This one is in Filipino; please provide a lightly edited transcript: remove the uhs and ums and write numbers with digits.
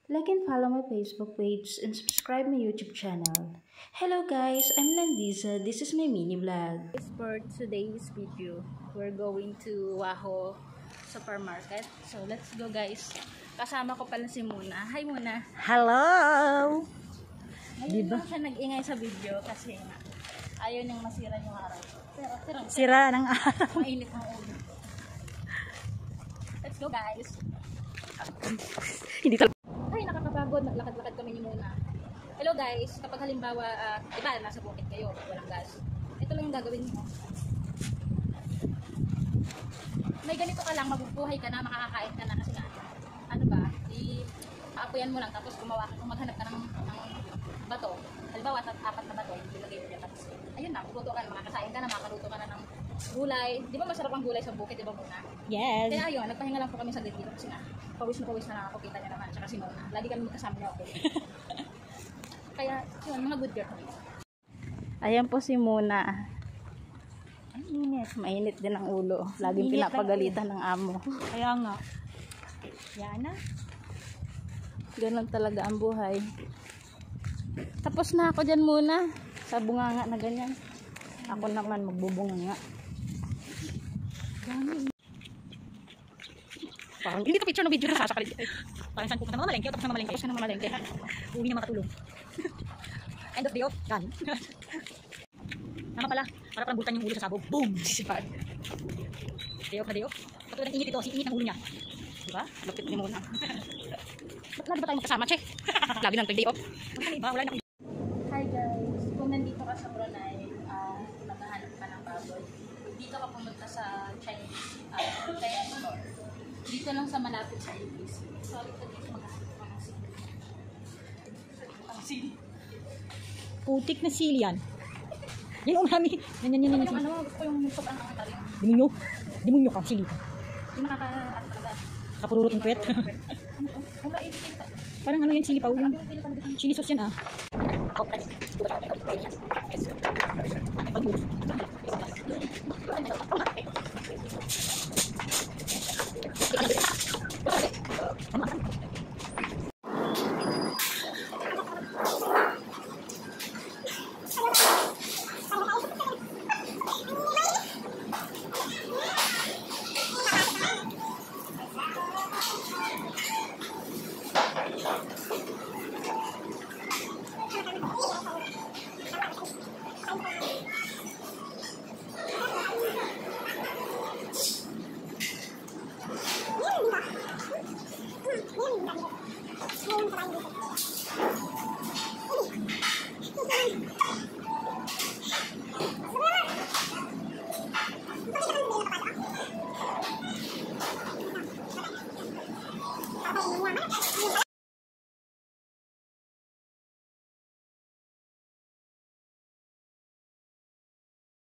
Like and follow my Facebook page and subscribe my YouTube channel. Hello guys, I'm Nandiza. This is my mini vlog. For today's video, we're going to Waho Supermarket. So let's go guys. Kasama ko pala si Muna. Hi Muna. Hello! Ngayon lang siya nag-ingay sa video kasi ayaw niyang masira yung araw. Pero Sira ng araw. mainit ang ulo. Let's go guys. Hindi talaga. Ay, nakakapagod. Naglakad-lakad kami ni Muna. Hello guys, kapag halimbawa, iba, nasa bukid kayo, walang gas. Ito lang yung gagawin mo. May ganito ka lang, mabubuhay ka na, makakakain ka na kasi nga, ano ba, aapuyan mo lang, tapos gumawa ka, kung maghanap ka ng bato, halimbawa, apat na bato, ilagay mo dyan, tapos, ayun na, magluto ka na, makakasain ka na, makakaluto ka na ng gulay. Di ba masarap ang gulay sa bukid, di ba Muna? Yes. Kaya ayun, nagpahinga lang po kami sa dito kasi nga, pawis na ako, kita niya naman, tsaka si Mona. Lagi kami magkasama niya ako. Kaya, yun, mga good girl kami. Ayan po si Mona. Mainit din ang ulo. Laging pinapagalitan ng amo. Kaya nga. Yan na. Ganun talaga ang buhay. Tapos na ako dyan muna. Sa bunganga na ganyan. Ako naman magbubunganga. Parang hindi ka picture ng video na sasakali. Parang saan pupunta mga malengke o tapos na malengke. Kasi na mamalengke. Uwi na makatulong. End of day off. Gan. Tama pala. Para parang bulkan yung ulo sa sabog. Boom! Sipad. Day off na day off. Katulad ng init ito. Init ng ulo niya. Diba? Lupit ni Mona. Ba't lagi ba tayo magkasama, che? Lagi lang day off. Wala na. Hi guys. Kung nandito ka sa Brunei, naghahanap ka ng baboy, dito ka pumunta sa Chinese store. Dito lang sa malapit sa ABC. Sorry po dito maghahanap ka ng sili. Ang sili. Putik na sili yan. Yan o marami. Yan. Ano, gusto ko yung sobrang kakatarin. Demonyo. Demonyo ka, sili. Hindi makaka-ano talaga. Kapururot ng puwet. Wala, itin ka. Parang ano yan, sili pa. Chili sauce yan ah.